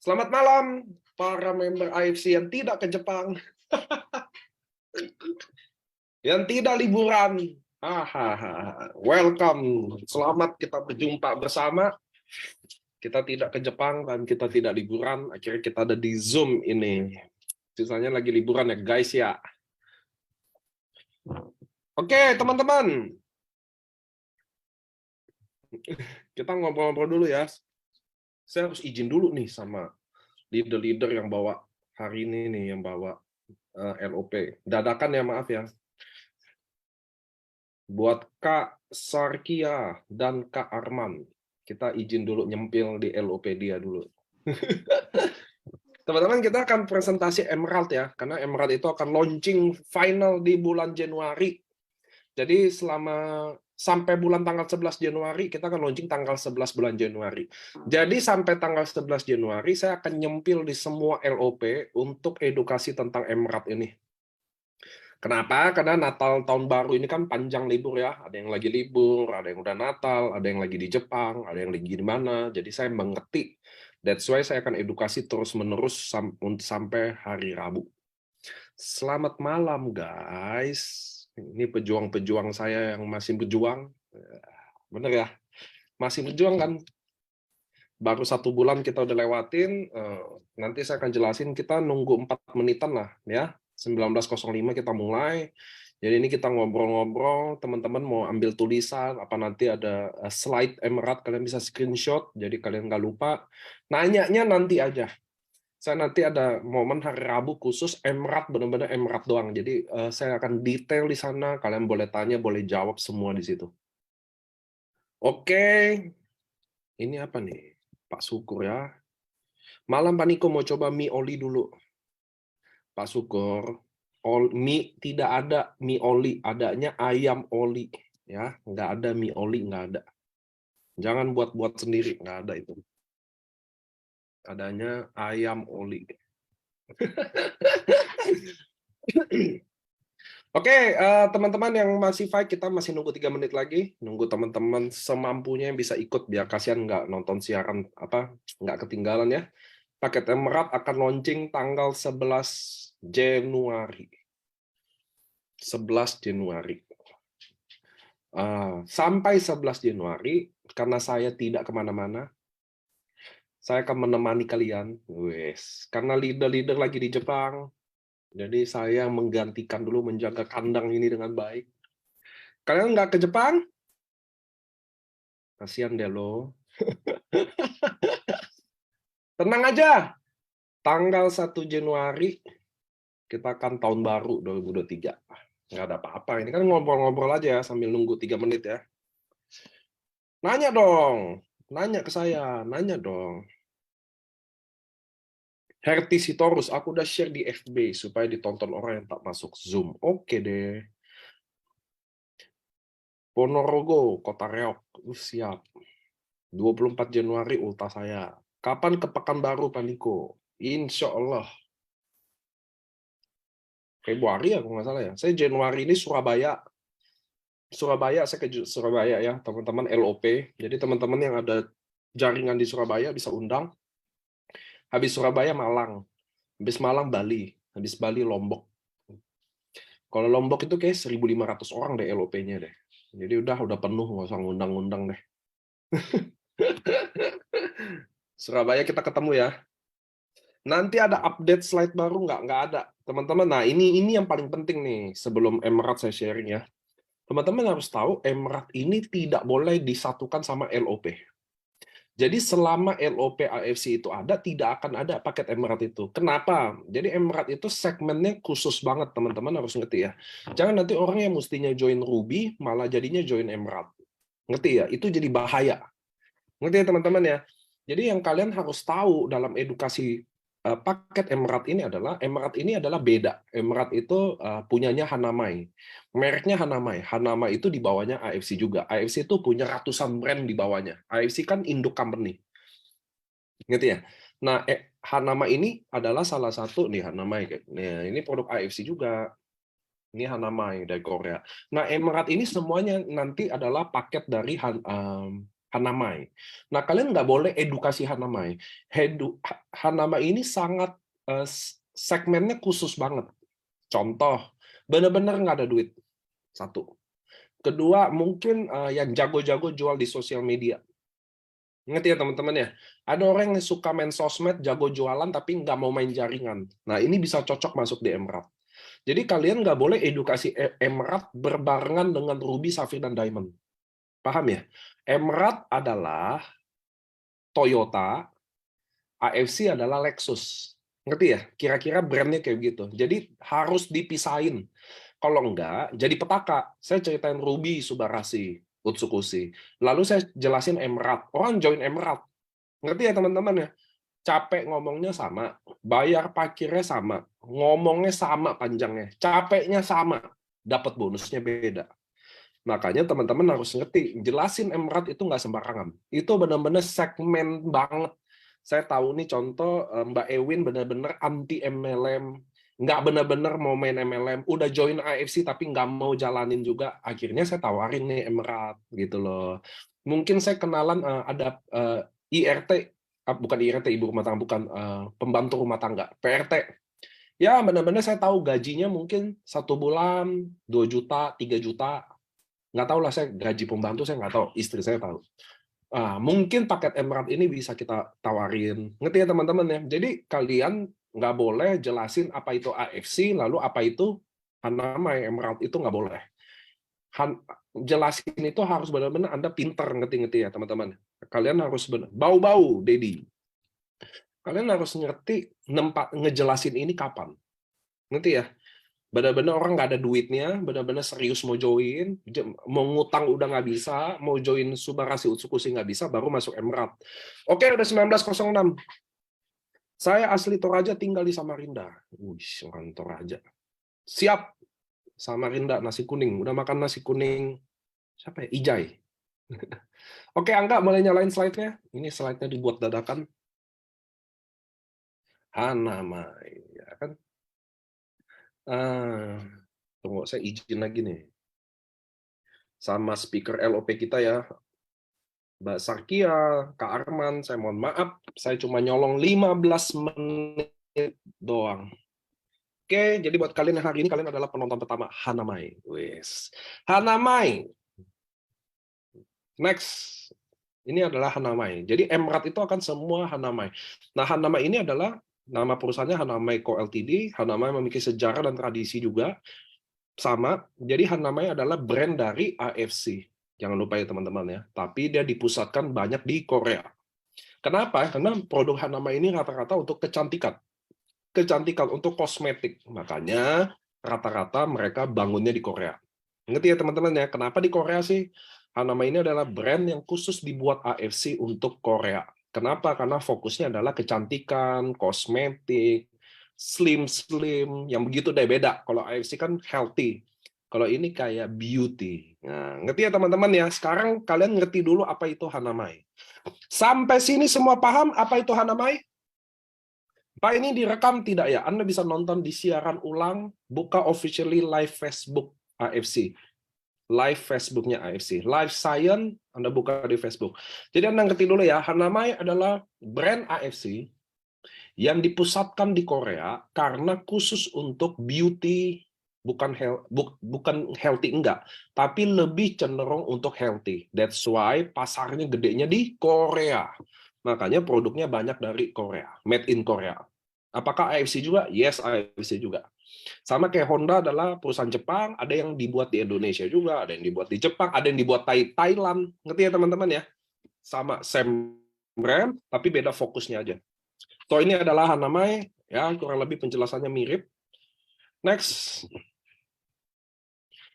Selamat malam para member AFC yang tidak ke Jepang, yang tidak liburan. Welcome, selamat kita berjumpa bersama. Kita tidak ke Jepang dan kita tidak liburan. Akhirnya kita ada di Zoom ini. Sisanya lagi liburan ya guys ya. Oke teman-teman, kita ngobrol-ngobrol dulu ya. Saya harus izin dulu nih sama leader-leader yang bawa hari ini nih, yang bawa LOP. Dadakan ya, maaf ya. Buat Kak Sarkia dan Kak Arman, kita izin dulu nyempil di LOP dia dulu. Teman-teman, kita akan presentasi Emerald ya, karena Emerald itu akan launching final di bulan Januari. Jadi selama sampai bulan tanggal 11 Januari, kita akan launching tanggal 11 bulan Januari. Jadi sampai tanggal 11 Januari, saya akan nyempil di semua LOP untuk edukasi tentang Emerald ini. Kenapa? Karena Natal tahun baru ini kan panjang libur ya. Ada yang lagi libur, ada yang udah Natal, ada yang lagi di Jepang, ada yang lagi di mana. Jadi saya mengerti. That's why saya akan edukasi terus-menerus sampai hari Rabu. Selamat malam guys. Ini pejuang-pejuang saya yang masih berjuang. Bener ya? Masih berjuang kan? Baru 1 bulan kita udah lewatin. Nanti saya akan jelasin, kita nunggu 4 menitan lah ya. 19.05 kita mulai. Jadi ini kita ngobrol-ngobrol, teman-teman mau ambil tulisan, apa nanti ada slide Emerald, kalian bisa screenshot, jadi kalian nggak lupa. Nanyanya nanti aja. Saya nanti ada momen hari Rabu khusus Emerald, benar-benar Emerald doang. Jadi saya akan detail di sana, kalian boleh tanya, boleh jawab semua di situ. Oke, ini apa nih? Pak Syukur ya. Malam Pak Niko, mau coba mie oli dulu. Pak Syukur, mie tidak ada mie oli, adanya ayam oli ya, nggak ada mie oli, nggak ada. Jangan buat-buat sendiri, nggak ada itu. Adanya ayam oli. Oke, teman-teman yang masih fight, kita masih nunggu 3 menit lagi. Nunggu teman-teman semampunya yang bisa ikut, biar kasihan nggak nonton siaran, nggak ketinggalan ya. Paket Emerald akan launching tanggal 11 Januari. 11 Januari. Sampai 11 Januari, karena saya tidak kemana-mana, saya akan menemani kalian. Karena leader-leader lagi di Jepang, jadi saya menggantikan dulu menjaga kandang ini dengan baik. Kalian nggak ke Jepang? Kasihan deh lo. Tenang aja, tanggal 1 Januari kita akan tahun baru 2023. Nggak ada apa-apa, ini kan ngobrol-ngobrol aja sambil nunggu 3 menit ya. Nanya dong, nanya ke saya, nanya dong. Herti Sitorus, aku udah share di FB supaya ditonton orang yang tak masuk Zoom. Oke deh. Ponorogo, Kota Reok. Siap. 24 Januari ulta saya. Kapan ke Pekanbaru, Pak Niko? Insya Allah. Februari ya, kalau nggak salah ya. Saya Januari ini Surabaya. Surabaya, saya ke Surabaya ya, teman-teman LOP. Jadi teman-teman yang ada jaringan di Surabaya bisa undang. Habis Surabaya, Malang. Habis Malang, Bali. Habis Bali, Lombok. Kalau Lombok itu kayak 1.500 orang deh LOP-nya deh. Jadi udah penuh, nggak usah ngundang-ngundang deh. Surabaya kita ketemu ya. Nanti ada update slide baru nggak? Nggak ada. Teman-teman, nah ini yang paling penting nih sebelum Emerald saya sharing ya. Teman-teman harus tahu Emerald ini tidak boleh disatukan sama LOP. Jadi selama LOP AFC itu ada, tidak akan ada paket Emerald itu. Kenapa? Jadi Emerald itu segmennya khusus banget, teman-teman harus ngerti ya. Jangan nanti orang yang mestinya join Ruby, malah jadinya join Emerald. Ngerti ya? Itu jadi bahaya. Ngerti ya teman-teman ya? Jadi yang kalian harus tahu dalam edukasi paket Emerald ini adalah beda. Emerald itu punyanya Hanamai. Mereknya Hanamai. Hanamai itu di bawahnya AFC juga. AFC itu punya ratusan brand di bawahnya. AFC kan induk company. Ngerti ya? Nah, Hanamai ini adalah salah satu nih Hanamai. Nah, ini produk AFC juga. Ini Hanamai dari Korea. Nah, Emerald ini semuanya nanti adalah paket dari Hanamai. Nah, kalian nggak boleh edukasi Hanamai. Hanamai ini sangat segmennya khusus banget. Contoh, benar-benar nggak ada duit. Satu. Kedua, mungkin yang jago-jago jual di sosial media. Ngerti ya teman-teman ya? Ada orang yang suka main sosmed, jago jualan, tapi nggak mau main jaringan. Nah, ini bisa cocok masuk di Emerald. Jadi kalian nggak boleh edukasi Emerald berbarengan dengan Ruby, Sapphire, dan Diamond. Paham ya? Emerald adalah Toyota, AFC adalah Lexus. Ngerti ya? Kira-kira brandnya kayak gitu. Jadi harus dipisahin. Kalau enggak, jadi petaka. Saya ceritain Ruby, Subarasi, Utsukushi. Lalu saya jelasin Emerald. Orang join Emerald. Ngerti ya teman-teman ya? Capek ngomongnya sama, bayar parkirnya sama, ngomongnya sama panjangnya, capeknya sama, dapat bonusnya beda. Makanya teman-teman harus ngerti, jelasin Emerald itu nggak sembarangan. Itu benar-benar segmen banget. Saya tahu nih contoh Mbak Ewin benar-benar anti MLM, nggak benar-benar mau main MLM, udah join AFC tapi nggak mau jalanin juga. Akhirnya saya tawarin nih Emerald gitu loh. Mungkin saya kenalan ada IRT, bukan IRT, ibu rumah tangga, bukan pembantu rumah tangga, PRT. Ya benar-benar saya tahu gajinya mungkin 1 bulan 2 juta, 3 juta, nggak tahu lah, saya gaji pembantu saya nggak tahu, istri saya tahu. Mungkin paket Emerald ini bisa kita tawarin, ngerti ya teman-teman ya. Jadi kalian nggak boleh jelasin apa itu AFC lalu apa itu Hanamai. Emerald itu nggak boleh. Jelasin itu harus benar-benar Anda pinter, ngerti ya teman-teman. Kalian harus benar. Bau-bau, Dedi. Kalian harus ngerti ngejelasin ini kapan, ngerti ya. Benar-benar orang nggak ada duitnya, benar-benar serius mau join, mau ngutang udah nggak bisa, mau join Subarasi Utsukushi nggak bisa, baru masuk Emerald. Oke, udah 19.06. Saya asli Toraja, tinggal di Samarinda. Wih, orang Toraja. Siap. Samarinda, nasi kuning. Udah makan nasi kuning, siapa ya? Ijai. Oke, Angga, boleh nyalain slide-nya? Ini slide-nya dibuat dadakan. Hanamai, ya kan? Tunggu, saya izin lagi nih. Sama speaker LOP kita ya. Mbak Sarkia, Kak Arman, saya mohon maaf, saya cuma nyolong 15 menit doang. Oke, jadi buat kalian yang hari ini, kalian adalah penonton pertama Hanamai. Wes, Hanamai. Next. Ini adalah Hanamai. Jadi Emerald itu akan semua Hanamai. Nah, Hanamai ini adalah nama perusahaannya Hanamai Co. Ltd. Hanamai memiliki sejarah dan tradisi juga. Sama. Jadi Hanamai adalah brand dari AFC. Jangan lupa ya teman-teman ya. Tapi dia dipusatkan banyak di Korea. Kenapa? Karena produk Hanamai ini rata-rata untuk kecantikan. Kecantikan untuk kosmetik. Makanya rata-rata mereka bangunnya di Korea. Ngerti ya teman-teman ya? Kenapa di Korea sih? Hanamai ini adalah brand yang khusus dibuat AFC untuk Korea. Kenapa? Karena fokusnya adalah kecantikan, kosmetik, slim, yang begitu deh beda. Kalau AFC kan healthy. Kalau ini kayak beauty. Nah, ngerti ya teman-teman ya? Sekarang kalian ngerti dulu apa itu Hanamai. Sampai sini semua paham apa itu Hanamai? Pak, ini direkam tidak ya? Anda bisa nonton di siaran ulang, buka officially live Facebook AFC. Live Facebooknya AFC. Live Science, Anda buka di Facebook. Jadi Anda ngerti dulu ya, Hanamai adalah brand AFC yang dipusatkan di Korea karena khusus untuk beauty, bukan healthy enggak, tapi lebih cenderung untuk healthy. That's why pasarnya gedenya di Korea. Makanya produknya banyak dari Korea, made in Korea. Apakah AFC juga? Yes, AFC juga. Sama kayak Honda adalah perusahaan Jepang, ada yang dibuat di Indonesia juga, ada yang dibuat di Jepang, ada yang dibuat Thailand. Ngerti ya teman-teman ya? Sama same brand, tapi beda fokusnya aja. So ini adalah Hanamai, ya kurang lebih penjelasannya mirip. Next.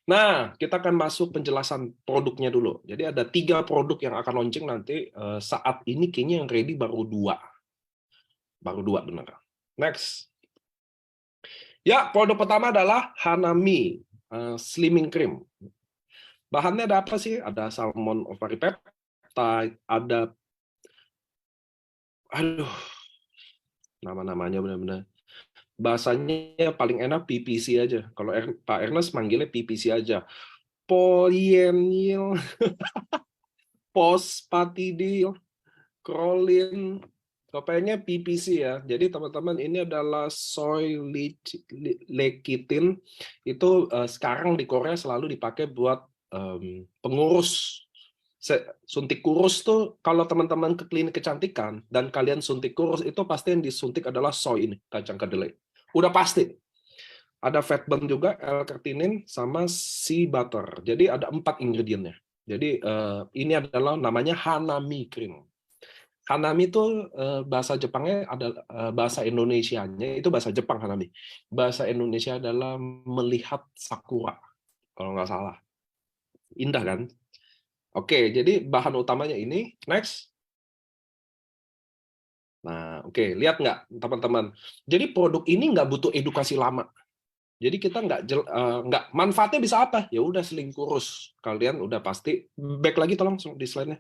Nah, kita akan masuk penjelasan produknya dulu. Jadi ada 3 produk yang akan launching nanti. Saat ini kayaknya yang ready baru 2. Baru 2 benar. Next. Ya, produk pertama adalah Hanami Slimming Cream. Bahannya ada apa sih? Ada salmon ovary peptide, ada nama-namanya benar-benar. Bahasanya paling enak PPC aja. Kalau Pak Ernest manggilnya PPC aja. Polyenyl Fosfatidil, Krolin, kopenya PPC ya. Jadi teman-teman ini adalah soy lecithin, itu sekarang di Korea selalu dipakai buat pengurus. Suntik kurus tuh kalau teman-teman ke klinik kecantikan dan kalian suntik kurus itu pasti yang disuntik adalah soy ini, kacang kedelai. Udah pasti. Ada fat burn juga, L-carnitine sama sea butter. Jadi ada 4 ingredientnya. Jadi ini adalah namanya Hanami cream. Hanami itu bahasa Jepangnya ada bahasa Indonesianya itu bahasa Jepang Hanami. Bahasa Indonesia adalah melihat sakura kalau nggak salah. Indah kan? Oke, jadi bahan utamanya ini. Next. Nah, oke, lihat nggak teman-teman? Jadi produk ini nggak butuh edukasi lama. Jadi kita nggak manfaatnya bisa apa? Ya udah sling kurus. Kalian udah pasti. Back lagi tolong di slide-nya.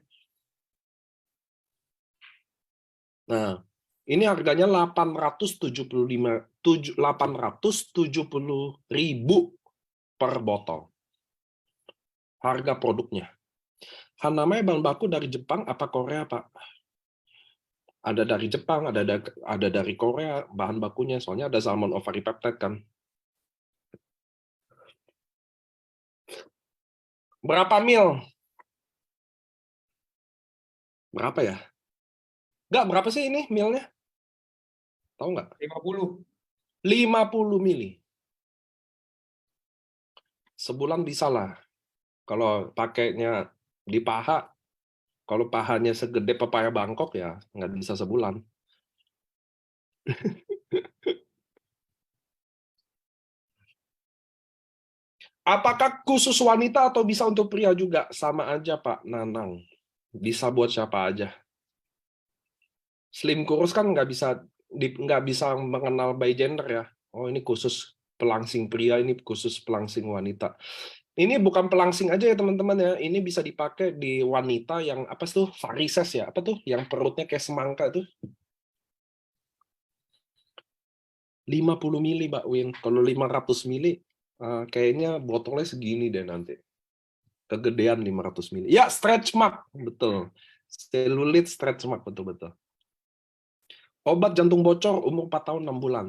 Nah, ini harganya 870.000 per botol. Harga produknya. Hanami bahan baku dari Jepang apa Korea, Pak? Ada dari Jepang, ada dari Korea bahan bakunya. Soalnya ada salmon ovary peptide kan. Berapa mil? Berapa ya? Nggak, berapa sih ini milnya? Tahu nggak? 50. 50 mili. Sebulan bisa lah. Kalau pakainya di paha, kalau pahanya segede pepaya Bangkok ya nggak bisa sebulan. Apakah khusus wanita atau bisa untuk pria juga? Sama aja Pak Nanang. Bisa buat siapa aja. Slim kurus kan nggak bisa mengenal by gender ya. Oh ini khusus pelangsing pria, ini khusus pelangsing wanita. Ini bukan pelangsing aja ya teman-teman ya. Ini bisa dipakai di wanita yang apa tuh varises ya, apa tuh yang perutnya kayak semangka tuh. 50 mili Mbak Win. Kalau 500 mili kayaknya botolnya segini deh nanti. Kegedean 500 mili. Ya, stretch mark, betul. Selulite stretch mark, betul-betul. Obat jantung bocor umur 4 tahun 6 bulan.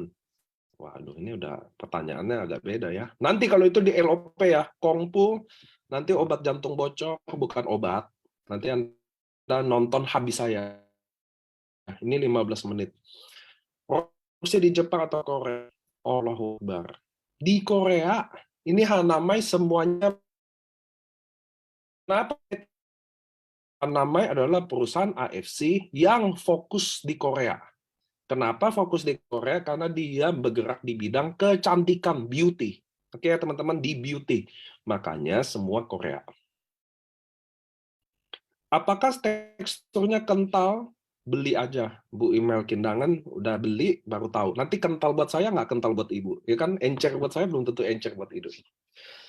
Waduh, ini udah pertanyaannya agak beda ya. Nanti kalau itu di LOP ya, Kongpu, nanti obat jantung bocor bukan obat. Nanti Anda nonton habis saya. Ini 15 menit. Produksi di Jepang atau Korea? Allahu Akbar. Di Korea, ini Hanami semuanya. Kenapa? Hanami adalah perusahaan AFC yang fokus di Korea. Kenapa fokus di Korea? Karena dia bergerak di bidang kecantikan, beauty. Oke ya teman-teman, di beauty. Makanya semua Korea. Apakah teksturnya kental? Beli aja. Bu email Kindangan, udah beli, baru tahu. Nanti kental buat saya, nggak kental buat ibu. Ya kan, encer buat saya, belum tentu encer buat ibu.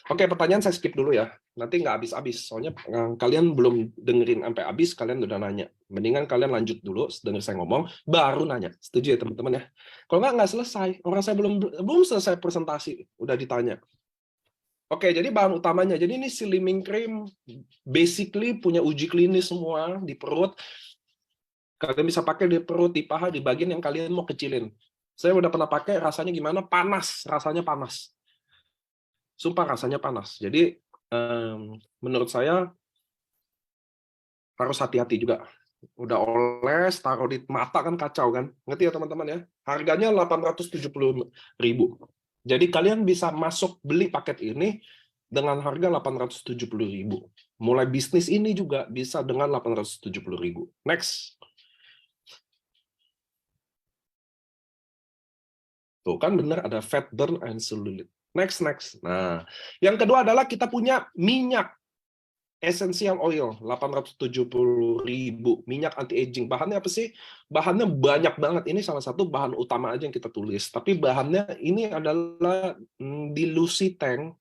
Oke, pertanyaan saya skip dulu ya. Nanti nggak habis-habis. Soalnya kalian belum dengerin sampai habis, kalian udah nanya. Mendingan kalian lanjut dulu, denger saya ngomong, baru nanya. Setuju ya teman-teman ya? Kalau nggak selesai. Orang saya belum selesai presentasi, udah ditanya. Oke, jadi bahan utamanya. Jadi ini slimming cream, basically punya uji klinis semua di perut. Kalian bisa pakai di perut, di paha, di bagian yang kalian mau kecilin. Saya udah pernah pakai, rasanya gimana? Panas, rasanya panas. Sumpah rasanya panas. Jadi menurut saya harus hati-hati juga. Udah oles, taruh di mata kan kacau kan. Ngerti ya teman-teman ya? Harganya 870.000. Jadi kalian bisa masuk beli paket ini dengan harga 870.000. Mulai bisnis ini juga bisa dengan 870.000. Next. Tuh kan benar ada fat burn and cellulite. Next. Nah, yang kedua adalah kita punya minyak essential oil 870.000, minyak anti aging. Bahannya apa sih? Bahannya banyak banget. Ini salah satu bahan utama aja yang kita tulis. Tapi bahannya ini adalah di Lusiteng.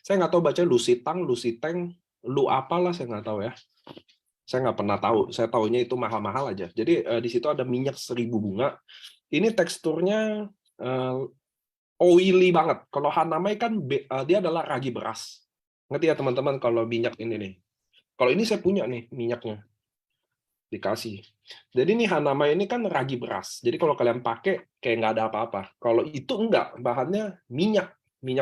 Saya nggak tahu baca Lusiteng, lu apalah saya nggak tahu ya. Saya nggak pernah tahu. Saya tahunya itu mahal-mahal aja. Jadi di situ ada minyak 1000 bunga. Ini teksturnya oily banget. Kalau Hanami kan dia adalah ragi beras. Ngerti ya teman-teman kalau minyak ini nih. Kalau ini saya punya nih minyaknya, dikasih. Jadi nih Hanama ini kan ragi beras. Jadi kalau kalian pakai kayak nggak ada apa-apa. Kalau itu enggak, bahannya minyak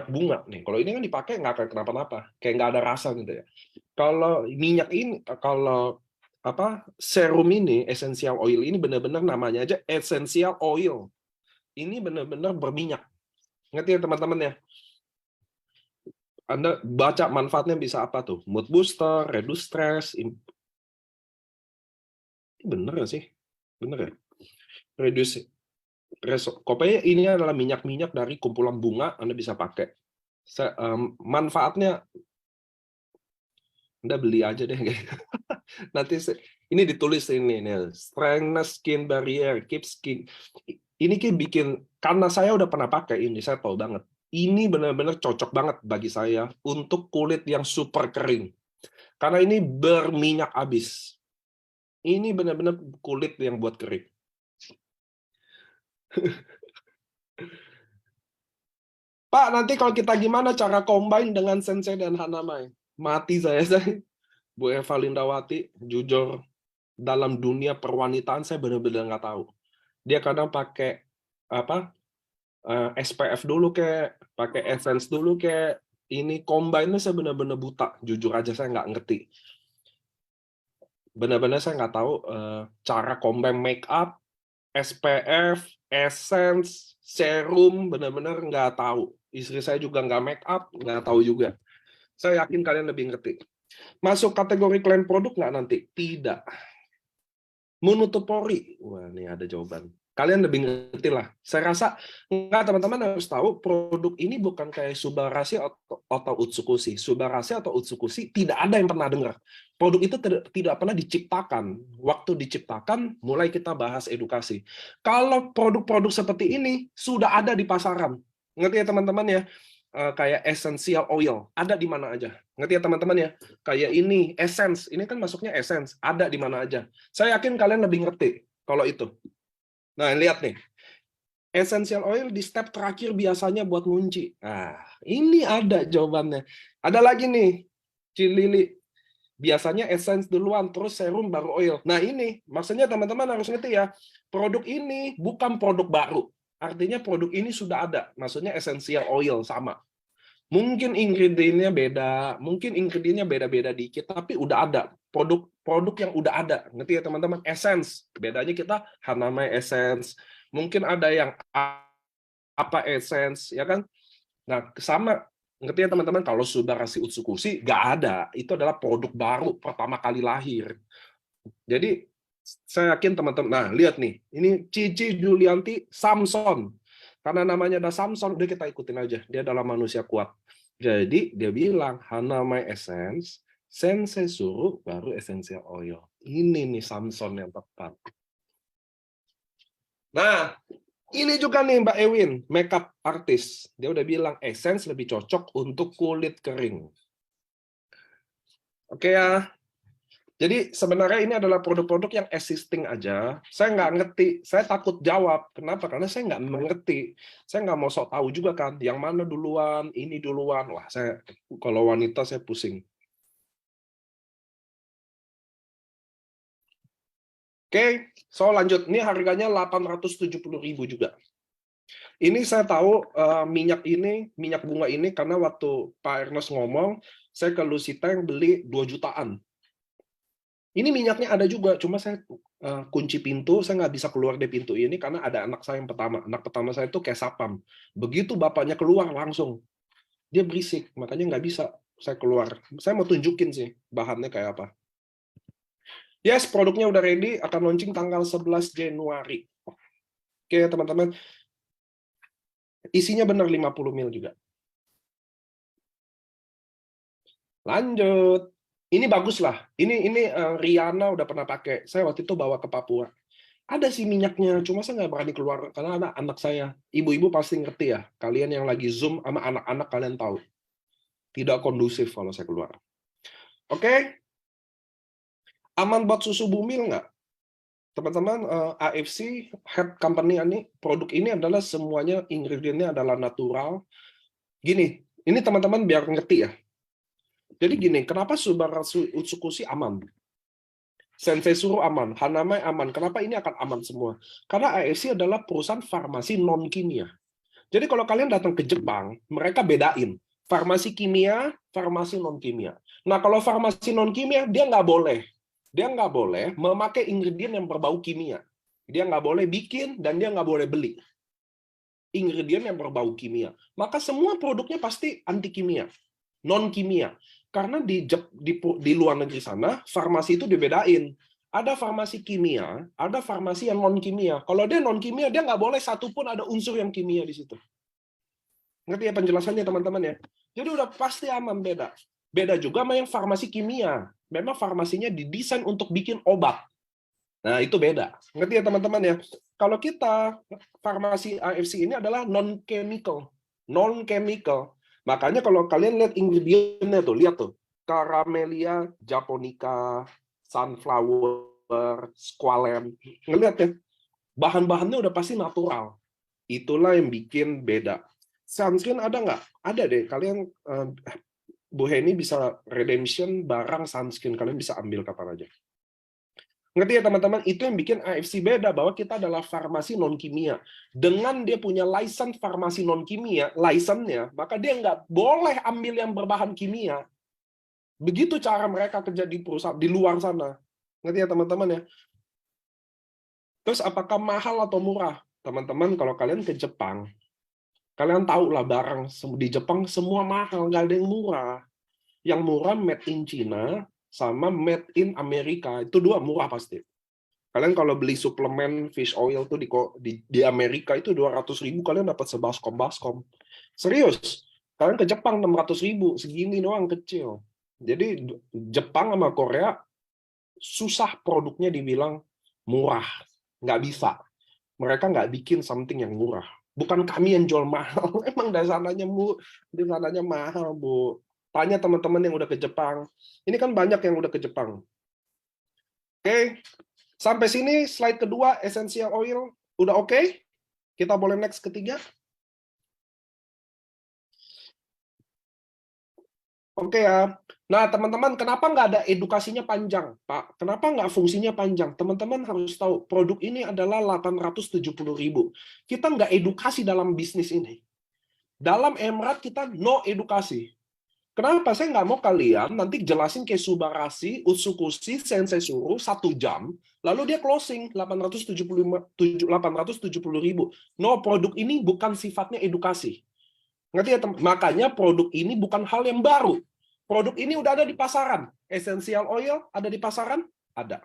bunga nih. Kalau ini kan dipakai nggak akan kenapa-napa, kayak nggak ada rasa gitu ya. Kalau minyak ini, kalau apa serum ini, essential oil ini benar-benar namanya aja essential oil. Ini benar-benar berminyak. Ngerti ya teman-teman ya? Anda baca manfaatnya bisa apa tuh? Mood booster, reduce stress, bener nggak sih? Bener ya? Reduce pokoknya ini adalah minyak-minyak dari kumpulan bunga, Anda bisa pakai. Manfaatnya Anda beli aja deh. Nanti ini ditulis ini nih, strengthen skin barrier, keep skin. Ini bikin, karena saya udah pernah pakai ini, saya tahu banget. Ini benar-benar cocok banget bagi saya untuk kulit yang super kering. Karena ini berminyak abis. Ini benar-benar kulit yang buat kering. Pak, nanti kalau kita gimana cara combine dengan Sensei dan Hanamai? Mati saya. Bu Eva Lindawati, jujur, dalam dunia perwanitaan saya benar-benar nggak tahu. Dia kadang pakai apa SPF dulu kayak, pakai essence dulu kayak, ini combine-nya saya benar-benar buta. Jujur aja saya nggak ngerti. Benar-benar saya nggak tahu cara combine make up, SPF, essence, serum, benar-benar nggak tahu. Istri saya juga nggak make up, nggak tahu juga. Saya yakin kalian lebih ngerti. Masuk kategori klaim produk nggak nanti? Tidak. Menutup pori? Wah, ini ada jawaban. Kalian lebih ngerti lah. Saya rasa, nggak, teman-teman harus tahu, produk ini bukan kayak Subarashi atau Utsukushi. Subarashi atau Utsukushi tidak ada yang pernah dengar. Produk itu tidak pernah diciptakan. Waktu diciptakan, mulai kita bahas edukasi. Kalau produk-produk seperti ini, sudah ada di pasaran. Ngerti ya teman-teman ya? Kayak essential oil, ada di mana aja. Ngerti ya teman-teman ya? Kayak ini, essence, ini kan masuknya essence, ada di mana aja. Saya yakin kalian lebih ngerti kalau itu. Nah, lihat nih. Essential oil di step terakhir biasanya buat ngunci. Nah, ini ada jawabannya. Ada lagi nih, Cilili. Biasanya essence duluan, terus serum, baru oil. Nah, ini, maksudnya teman-teman harus ngerti ya, produk ini bukan produk baru. Artinya produk ini sudah ada. Maksudnya essential oil sama. Mungkin ingredientnya beda-beda dikit, tapi udah ada produk yang udah ada. Ngerti ya teman-teman? Essence, bedanya kita Hanamai Essence. Mungkin ada yang apa Essence, ya kan? Nah, sama. Ngerti ya teman-teman? Kalau Subarashi Utsukushi nggak ada. Itu adalah produk baru pertama kali lahir. Jadi saya yakin teman-teman. Nah, lihat nih, ini Cici Julianti Samson. Karena namanya ada Samson, udah kita ikutin aja. Dia adalah manusia kuat. Jadi dia bilang Hanamai Essence, Sensei suruh baru essential oil. Ini nih Samson yang tepat. Nah, ini juga nih Mbak Ewin, makeup artist. Dia udah bilang essence lebih cocok untuk kulit kering. Oke ya. Jadi sebenarnya ini adalah produk-produk yang existing aja. Saya nggak ngerti, saya takut jawab. Kenapa? Karena saya nggak mengerti. Saya nggak mau sok tahu juga kan, yang mana duluan, ini duluan. Wah, saya kalau wanita saya pusing. Oke, so lanjut. Ini harganya 870.000 juga. Ini saya tahu minyak bunga ini karena waktu Pak Ernest ngomong, saya ke Luciteng beli 2 jutaan. Ini minyaknya ada juga, cuma saya kunci pintu, saya nggak bisa keluar dari pintu ini karena ada anak saya yang pertama. Anak pertama saya itu kayak sapam. Begitu bapaknya keluar langsung, dia berisik, makanya nggak bisa saya keluar. Saya mau tunjukin sih bahannya kayak apa. Yes, produknya udah ready, akan launching tanggal 11 Januari. Oke, teman-teman. Isinya benar 50 ml juga. Lanjut. Ini bagus lah. Ini Riana udah pernah pakai. Saya waktu itu bawa ke Papua. Ada sih minyaknya, cuma saya nggak berani keluar karena anak saya. Ibu-ibu pasti ngerti ya. Kalian yang lagi Zoom sama anak-anak kalian tahu. Tidak kondusif kalau saya keluar. Oke. Aman buat susu bumil nggak? Teman-teman, AFC, head company ini, produk ini adalah semuanya ingredientnya adalah natural. Gini, ini teman-teman biar ngerti ya. Jadi gini, kenapa Subarashi Utsukushi aman? Sensei Suru aman, Hanamai aman. Kenapa ini akan aman semua? Karena AFC adalah perusahaan farmasi non-kimia. Jadi kalau kalian datang ke Jepang, mereka bedain farmasi kimia, farmasi non-kimia. Nah, kalau farmasi non-kimia, dia nggak boleh memakai ingredient yang berbau kimia. Dia nggak boleh bikin, dan dia nggak boleh beli ingredient yang berbau kimia. Maka semua produknya pasti anti kimia, non-kimia. Karena di luar negeri sana, farmasi itu dibedain. Ada farmasi kimia, ada farmasi yang non-kimia. Kalau dia non-kimia, dia nggak boleh satupun ada unsur yang kimia di situ. Ngerti ya penjelasannya, teman-teman ya? Jadi udah pasti aman, beda. Beda juga sama yang farmasi kimia. Memang farmasinya didesain untuk bikin obat. Nah, itu beda. Ngerti ya, teman-teman ya? Kalau kita, farmasi AFC ini adalah non-chemical. Non-chemical. Makanya kalau kalian lihat ingredientnya tuh, lihat tuh. Camellia japonica, sunflower, squalene. Ngelihat ya, bahan-bahannya udah pasti natural. Itulah yang bikin beda. Sunscreen ada nggak? Ada deh. Kalian, Bu Heni bisa redemption barang sunscreen. Kalian bisa ambil kapan aja. Ngerti ya teman-teman? Itu yang bikin AFC beda, bahwa kita adalah farmasi non-kimia. Dengan dia punya license farmasi non-kimia, license-nya, maka dia nggak boleh ambil yang berbahan kimia. Begitu cara mereka kerja di perusahaan, di luar sana. Ngerti ya teman-teman ya? Terus apakah mahal atau murah? Teman-teman, kalau kalian ke Jepang, kalian tahu lah barang di Jepang semua mahal, nggak ada yang murah. Yang murah made in China, sama made in Amerika. Itu dua murah pasti. Kalian kalau beli suplemen fish oil tuh di Amerika itu 200.000, kalian dapat sebaskom. Serius. Kalian ke Jepang 600.000, segini doang kecil. Jadi Jepang sama Korea susah produknya dibilang murah. Nggak bisa. Mereka nggak bikin something yang murah. Bukan kami yang jual mahal. Emang dari sananya mahal, Bu. Tanya teman-teman yang udah ke Jepang. Ini kan banyak yang udah ke Jepang. Oke. Sampai sini slide kedua, essential oil. Udah oke? Kita boleh next ketiga. Oke ya. Nah, teman-teman, kenapa nggak ada edukasinya panjang, Pak? Kenapa nggak fungsinya panjang? Teman-teman harus tahu, produk ini adalah 870.000. Kita nggak edukasi dalam bisnis ini. Dalam Emerald kita no edukasi. Kenapa? Saya nggak mau kalian nanti jelasin kayak Subarashi, Utsukushi, Sensei Suru 1 jam, lalu dia closing 870.000. No, produk ini bukan sifatnya edukasi. Ngerti ya, makanya produk ini bukan hal yang baru. Produk ini udah ada di pasaran. Essential oil ada di pasaran? Ada.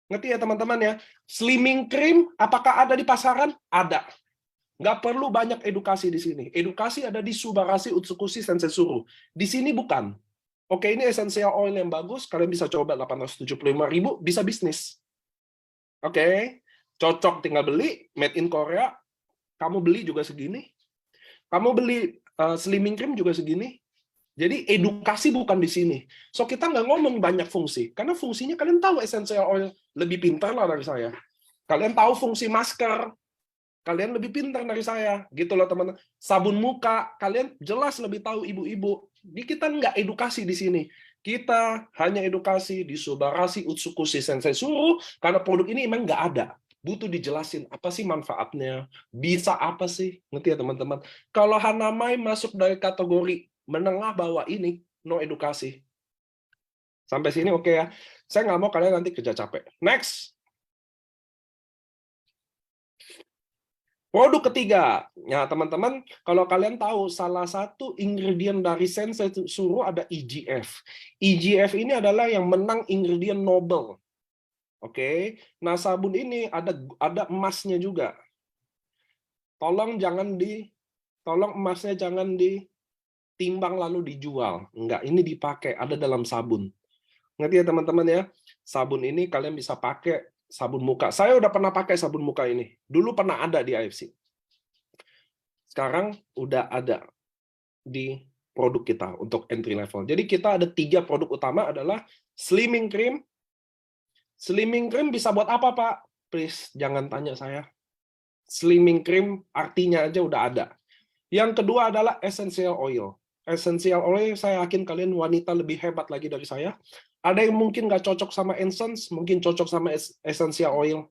Ngerti ya teman-teman ya? Slimming cream apakah ada di pasaran? Ada. Nggak perlu banyak edukasi di sini. Edukasi ada di Subarashi, Utsukushi, Sensei Suru. Di sini bukan. Oke, ini essential oil yang bagus. Kalian bisa coba 875.000, bisa bisnis. Oke, cocok tinggal beli. Made in Korea. Kamu beli juga segini. Kamu beli slimming cream juga segini. Jadi edukasi bukan di sini. So kita nggak ngomong banyak fungsi. Karena fungsinya kalian tahu essential oil. Lebih pintar lah dari saya. Kalian tahu fungsi masker. Kalian lebih pintar dari saya. Gitu loh teman-teman. Sabun muka. Kalian jelas lebih tahu ibu-ibu. Kita nggak edukasi di sini. Kita hanya edukasi di Subarashi, Utsukushi, Sensei Suru. Karena produk ini emang nggak ada. Butuh dijelasin apa sih manfaatnya, bisa apa sih, ngerti ya teman-teman. Kalau Hanamai masuk dari kategori menengah bawah ini, no edukasi. Sampai sini oke ya. Saya nggak mau kalian nanti kerja capek. Next. Produk ketiga. Ya teman-teman, kalau kalian tahu salah satu ingredient dari Sensei Suru ada EGF. EGF ini adalah yang menang ingredient Nobel. Oke, nah sabun ini ada emasnya juga. Tolong emasnya jangan ditimbang lalu dijual. Enggak, ini dipakai, ada dalam sabun. Ngerti ya teman-teman ya? Sabun ini kalian bisa pakai sabun muka. Saya udah pernah pakai sabun muka ini. Dulu pernah ada di AFC. Sekarang udah ada di produk kita untuk entry level. Jadi kita ada 3 produk utama adalah slimming cream. Slimming cream bisa buat apa, Pak? Please, jangan tanya saya. Slimming cream artinya aja udah ada. Yang kedua adalah essential oil. Essential oil, saya yakin kalian wanita lebih hebat lagi dari saya. Ada yang mungkin nggak cocok sama essence, mungkin cocok sama essential oil.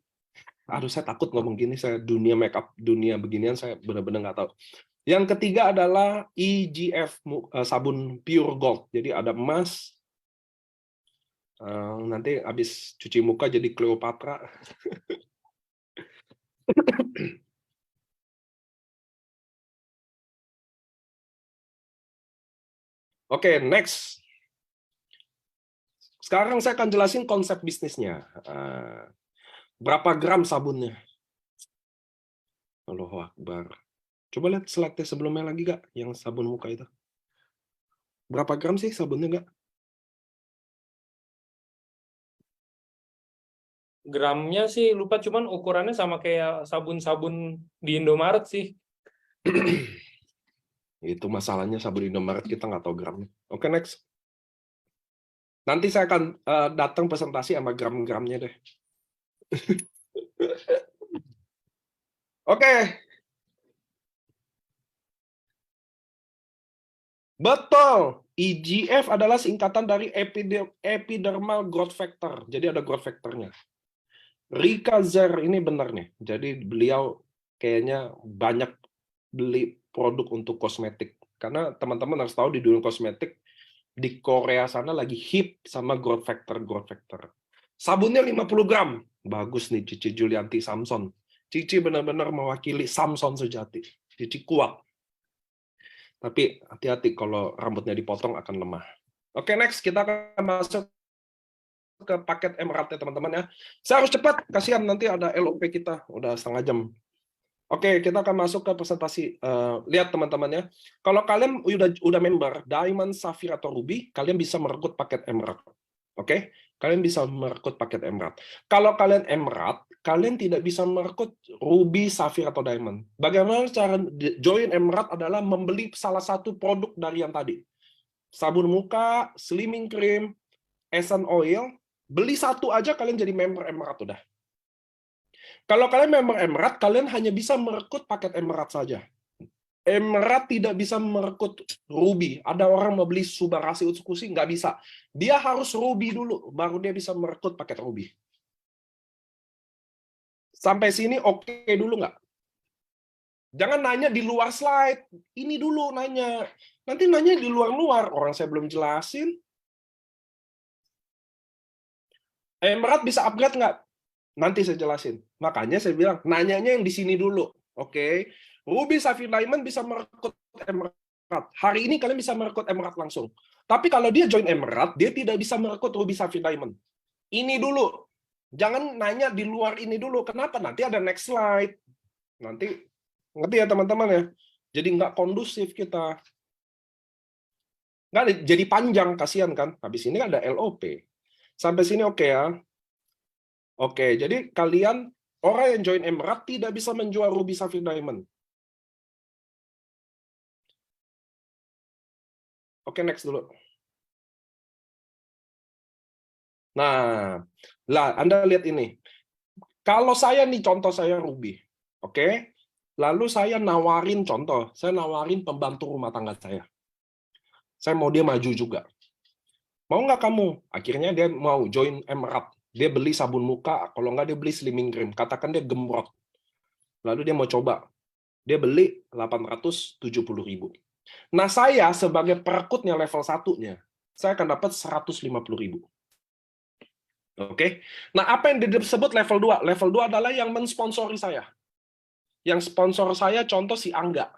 Aduh, saya takut ngomong gini, saya dunia makeup, dunia beginian, saya benar-benar nggak tahu. Yang ketiga adalah EGF, sabun pure gold. Jadi ada emas, nanti habis cuci muka jadi Cleopatra. Oke, next. Sekarang saya akan jelasin konsep bisnisnya. Berapa gram sabunnya? Allahu Akbar. Coba lihat slide sebelumnya lagi, Kak, yang sabun muka itu. Berapa gram sih sabunnya, Kak? Gramnya sih lupa, cuman ukurannya sama kayak sabun-sabun di Indomaret sih. Itu masalahnya sabun Indomaret kita nggak tahu gramnya. Oke, next. Nanti saya akan datang presentasi sama gram-gramnya deh. Oke. Betul. EGF adalah singkatan dari epidermal growth factor. Jadi ada growth factornya. Rika Zer ini benar nih. Jadi beliau kayaknya banyak beli produk untuk kosmetik. Karena teman-teman harus tahu di dunia kosmetik, di Korea sana lagi hip sama growth factor. Sabunnya 50 gram. Bagus nih Cici Julianti Samson. Cici benar-benar mewakili Samson sejati. Cici kuat. Tapi hati-hati kalau rambutnya dipotong akan lemah. Oke, next. Kita akan masuk ke paket Emerald ya teman-teman ya. Saya harus cepat, kasihan nanti ada LOP kita. Udah setengah jam. Oke, kita akan masuk ke presentasi. Lihat teman-teman ya. Kalau kalian udah member Diamond, Sapphire atau Ruby, kalian bisa merekrut paket Emerald. Oke, kalian bisa merekrut paket Emerald. Kalau kalian Emerald, kalian tidak bisa merekrut Ruby, Sapphire atau Diamond. Bagaimana cara join Emerald adalah membeli salah satu produk dari yang tadi. Sabun muka, slimming cream, essence oil, beli satu aja kalian jadi member Emerald udah. Kalau kalian member Emerald, kalian hanya bisa merekrut paket Emerald saja. Emerald tidak bisa merekrut Ruby. Ada orang mau beli Subarasi Utsukushi, nggak bisa. Dia harus Ruby dulu, baru dia bisa merekrut paket Ruby. Sampai sini oke dulu nggak? Jangan nanya di luar slide. Ini dulu nanya. Nanti nanya di luar-luar. Orang saya belum jelasin. Emerald bisa upgrade nggak? Nanti saya jelasin. Makanya saya bilang, nanyanya yang di sini dulu. Oke. Ruby, Sapphire, Diamond bisa merekrut Emerald. Hari ini kalian bisa merekrut Emerald langsung. Tapi kalau dia join Emerald, dia tidak bisa merekrut Ruby, Sapphire, Diamond. Ini dulu. Jangan nanya di luar ini dulu. Kenapa? Nanti ada next slide. Nanti, ngerti ya teman-teman ya? Jadi nggak kondusif kita. Nggak, jadi panjang, kasihan kan? Habis ini ada LOP. Sampai sini oke ya? Oke, jadi kalian, orang yang join Emerald tidak bisa menjual Ruby, Sapphire, Diamond. Oke, next dulu. Nah, lah Anda lihat ini. Kalau saya nih, contoh saya Ruby. Oke? Lalu saya nawarin contoh, saya nawarin pembantu rumah tangga saya. Saya mau dia maju juga. Mau nggak kamu? Akhirnya dia mau join Emerald. Dia beli sabun muka, kalau nggak dia beli slimming cream. Katakan dia gemrot. Lalu dia mau coba. Dia beli 870.000. Nah, saya sebagai perekrutnya level 1-nya, saya akan dapat 150.000. Oke. Nah, apa yang disebut level 2? Level 2 adalah yang mensponsori saya. Yang sponsor saya contoh si Angga.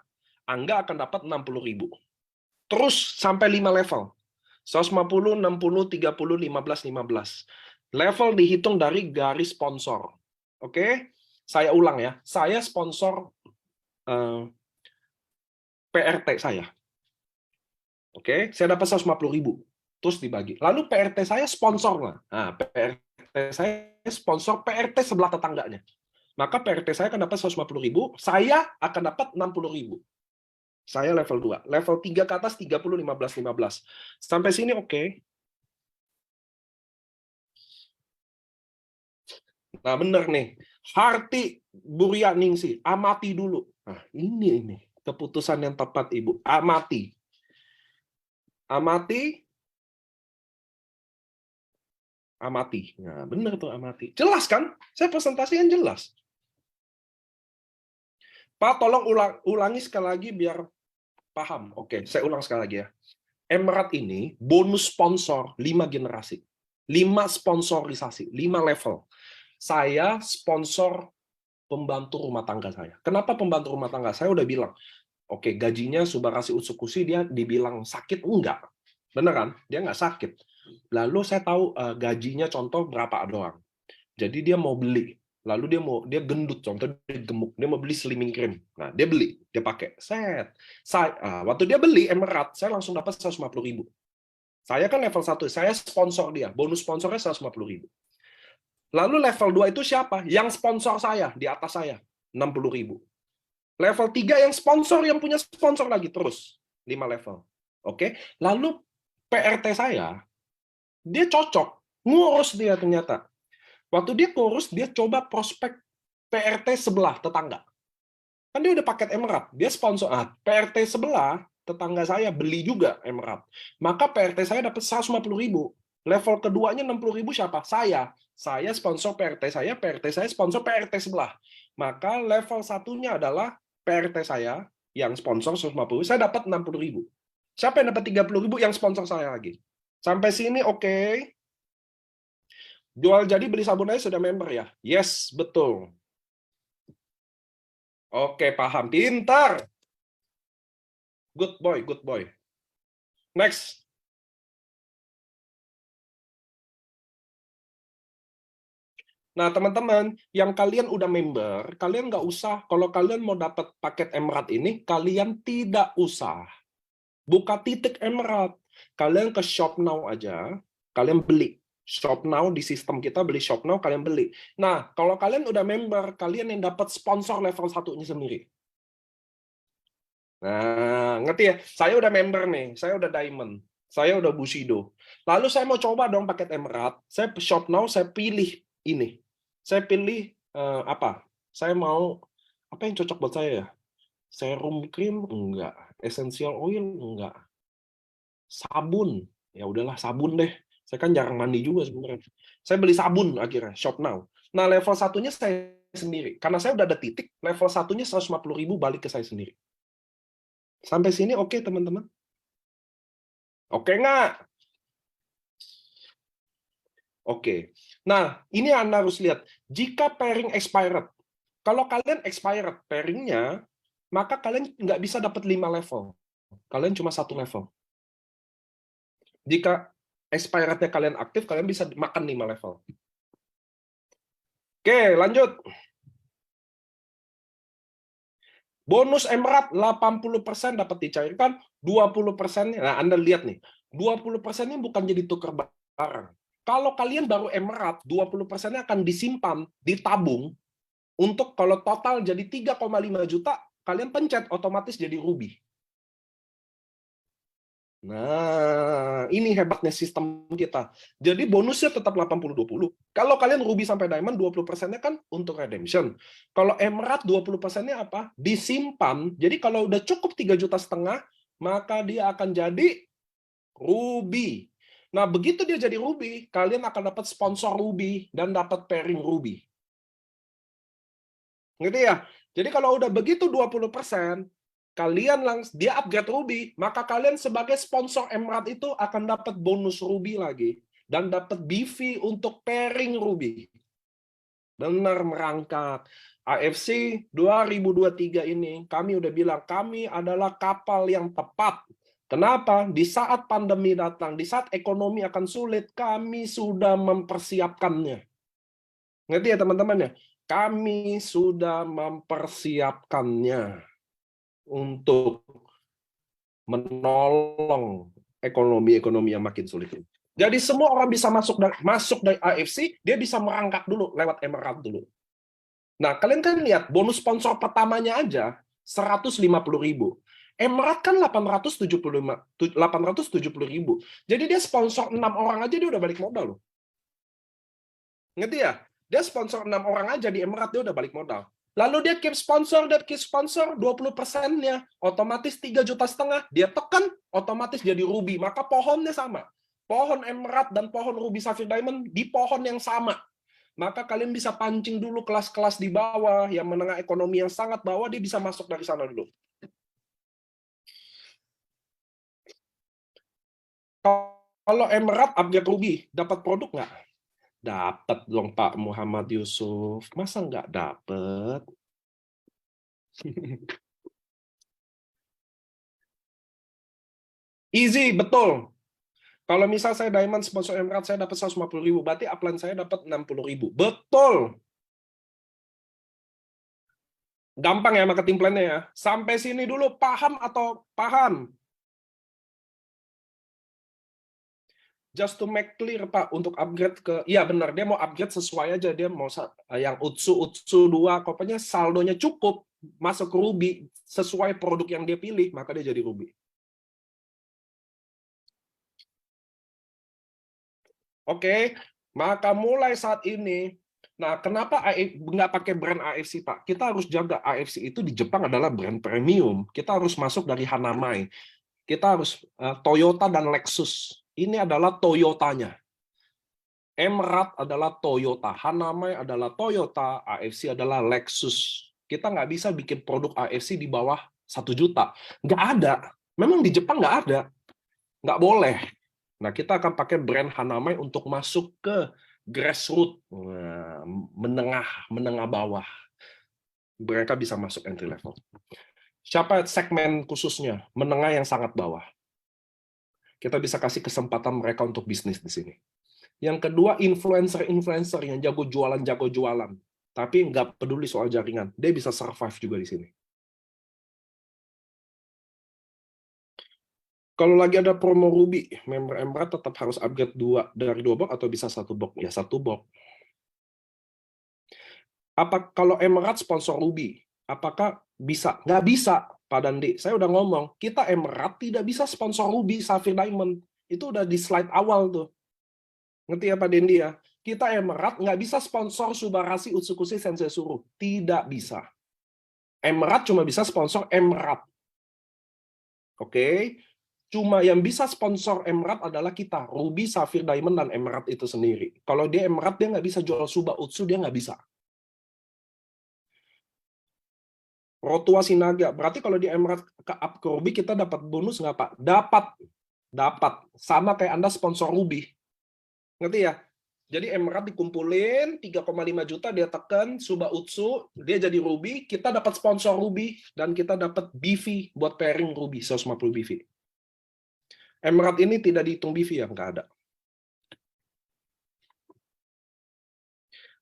Angga akan dapat 60.000. Terus sampai 5 level. 150, 60, 30, 15, 15. Level dihitung dari garis sponsor. Oke? Saya ulang ya. Saya sponsor PRT saya. Oke? Saya dapat 150.000. Terus dibagi. Lalu PRT saya sponsor lah. Nah, PRT saya sponsor PRT sebelah tetangganya. Maka PRT saya akan dapat 150.000, saya akan dapat 60.000. Saya level 2. Level 3 ke atas 30, 15, 15. Sampai sini oke. Nah, benar nih. Harti Buryaningsih, amati dulu. Nah, ini keputusan yang tepat, Ibu. Amati. Amati. Amati. Nah, benar tuh amati. Jelas kan? Saya presentasikan jelas. Pak, tolong ulangi sekali lagi biar paham. Oke, saya ulang sekali lagi ya. Emerald ini bonus sponsor 5 generasi. 5 sponsorisasi, 5 level. Saya sponsor pembantu rumah tangga saya. Kenapa pembantu rumah tangga? Saya udah bilang, oke, gajinya Subarasi Utsukushi dia dibilang sakit? Enggak. Bener kan? Dia nggak sakit. Lalu saya tahu gajinya contoh berapa doang. Jadi dia mau beli. Lalu dia gendut, contoh dia gemuk. Dia mau beli slimming cream. Nah, dia beli, dia pakai. Waktu dia beli Emerald, saya langsung dapat 150.000. Saya kan level 1, saya sponsor dia. Bonus sponsornya 150.000. Lalu level 2 itu siapa? Yang sponsor saya, di atas saya. 60.000. Level 3 yang sponsor, yang punya sponsor lagi. Terus. 5 level. Oke. Lalu PRT saya, dia cocok. Ngurus dia ternyata. Waktu dia kurus, dia coba prospek PRT sebelah, tetangga. Kan dia udah paket Emerald. Dia sponsor. PRT sebelah, tetangga saya beli juga Emerald. Maka PRT saya dapat 150.000. Level keduanya 60.000 siapa? Saya. Saya sponsor PRT saya sponsor PRT sebelah. Maka level satunya adalah PRT saya, yang sponsor 150.000, saya dapat 60.000. Siapa yang dapat 30.000? Yang sponsor saya lagi. Sampai sini oke. Jual jadi beli sabun aja sudah member ya? Yes, betul. Oke, paham. Pintar. Good boy, good boy. Next. Nah, teman-teman, yang kalian udah member, kalian nggak usah, kalau kalian mau dapat paket Emerald ini, kalian tidak usah buka titik Emerald. Kalian ke Shop Now aja, kalian beli. Shop Now di sistem kita beli Shop Now, kalian beli. Nah, kalau kalian udah member, kalian yang dapat sponsor level 1-nya sendiri. Nah, ngerti ya? Saya udah member nih, saya udah Diamond, saya udah Bushido. Lalu saya mau coba dong paket Emerald, saya Shop Now, saya pilih ini. Saya pilih apa? Saya mau, apa yang cocok buat saya ya? Serum cream? Enggak. Essential oil? Enggak. Sabun, ya udahlah sabun deh. Saya kan jarang mandi juga sebenarnya. Saya beli sabun akhirnya, Shop Now. Nah, level satunya saya sendiri. Karena saya udah ada titik, level satunya 150.000 balik ke saya sendiri. Sampai sini oke, teman-teman? Oke nggak? Oke. Nah, ini Anda harus lihat. Jika pairing expired, kalau kalian expired pairingnya, maka kalian nggak bisa dapat 5 level. Kalian cuma 1 level. Jika expirednya kalian aktif, kalian bisa makan 5 level. Oke, lanjut. Bonus Emerald 80% dapat dicairkan, 20%-nya. Nah, Anda lihat nih, 20%-nya bukan jadi tukar barang. Kalau kalian baru Emerald, 20%-nya akan disimpan, ditabung, untuk kalau total jadi 3,5 juta, kalian pencet, otomatis jadi Ruby. Nah, ini hebatnya sistem kita. Jadi bonusnya tetap 80-20. Kalau kalian Ruby sampai Diamond, 20%-nya kan untuk redemption. Kalau Emerald, 20%-nya apa? Disimpan. Jadi kalau udah cukup 3,5 juta, maka dia akan jadi Ruby. Nah, begitu dia jadi Ruby, kalian akan dapat sponsor Ruby dan dapat pairing Ruby. Ngerti ya? Jadi kalau udah begitu 20%, kalian dia upgrade Ruby, maka kalian sebagai sponsor Emerald itu akan dapat bonus Ruby lagi dan dapat BV untuk pairing Ruby. Benar merangkak. AFC 2023 ini kami udah bilang kami adalah kapal yang tepat. Kenapa? Di saat pandemi datang, di saat ekonomi akan sulit, kami sudah mempersiapkannya. Ngerti ya teman-teman ya? Kami sudah mempersiapkannya untuk menolong ekonomi yang makin sulit. Jadi semua orang bisa masuk dari AFC, dia bisa merangkak dulu lewat Emerald dulu. Nah, kalian kan lihat bonus sponsor pertamanya aja 150.000. Emerald kan 870.000. Jadi dia sponsor 6 orang aja dia udah balik modal loh. Ngerti ya? Dia sponsor 6 orang aja di Emerald dia udah balik modal. Lalu dia keep sponsor, 20%-nya, otomatis 3,5 juta, dia tekan, otomatis jadi ruby. Maka pohonnya sama. Pohon emerald dan pohon ruby sapphire diamond di pohon yang sama. Maka kalian bisa pancing dulu kelas-kelas di bawah, yang menengah ekonomi yang sangat bawah, dia bisa masuk dari sana dulu. Kalau emerald upgrade ruby, dapat produk nggak? Dapat dong Pak Muhammad Yusuf. Masa nggak dapat? Easy, betul. Kalau misal saya diamond sponsor emerald, saya dapat 150.000, berarti upline saya dapat 60.000. Betul. Gampang ya marketing plan-nya ya. Sampai sini dulu paham atau paham? Just to make clear Pak, untuk upgrade ke, iya benar, dia mau upgrade sesuai aja, dia mau yang Utsu 2, pokoknya saldonya cukup, masuk ke Ruby, sesuai produk yang dia pilih, maka dia jadi Ruby. Oke, maka mulai saat ini, nah kenapa nggak pakai brand AFC Pak? Kita harus jaga AFC itu di Jepang adalah brand premium. Kita harus masuk dari Hanamai. Kita harus Toyota dan Lexus. Ini adalah Toyotanya. Emerald adalah Toyota, Hanamai adalah Toyota, AFC adalah Lexus. Kita nggak bisa bikin produk AFC di bawah 1 juta. Nggak ada. Memang di Jepang nggak ada. Nggak boleh. Nah, kita akan pakai brand Hanamai untuk masuk ke grassroots, menengah bawah. Mereka bisa masuk entry level. Siapa segmen khususnya? Menengah yang sangat bawah. Kita bisa kasih kesempatan mereka untuk bisnis di sini. Yang kedua, influencer yang jago jualan. Tapi nggak peduli soal jaringan. Dia bisa survive juga di sini. Kalau lagi ada promo Ruby, member Emerald tetap harus upgrade dari 2 box atau bisa 1 box? Ya 1 box. Kalau Emerald sponsor Ruby, apakah bisa? Nggak bisa, Pak Dandi. Saya udah ngomong, kita Emerald tidak bisa sponsor Ruby, Sapphire Diamond. Itu udah di slide awal tuh. Ngerti ya Pak Dendi ya? Kita Emerald nggak bisa sponsor Subarashi Utsukushi Sensei Suru. Tidak bisa. Emerald cuma bisa sponsor Emerald. Oke? Cuma yang bisa sponsor Emerald adalah kita, Ruby, Sapphire, Diamond, dan Emerald itu sendiri. Kalau dia Emerald, dia nggak bisa jual Suba Utsu, dia nggak bisa. Rotua Sinaga, berarti kalau di Emerald ke up ke Ruby, kita dapat bonus nggak Pak? Dapat. Sama kayak Anda sponsor Ruby. Ngerti ya? Jadi Emerald dikumpulin, 3,5 juta, dia tekan, Suba Utsu, dia jadi Ruby, kita dapat sponsor Ruby, dan kita dapat BV buat pairing Ruby, 150 BV. Emerald ini tidak dihitung BV ya, nggak ada.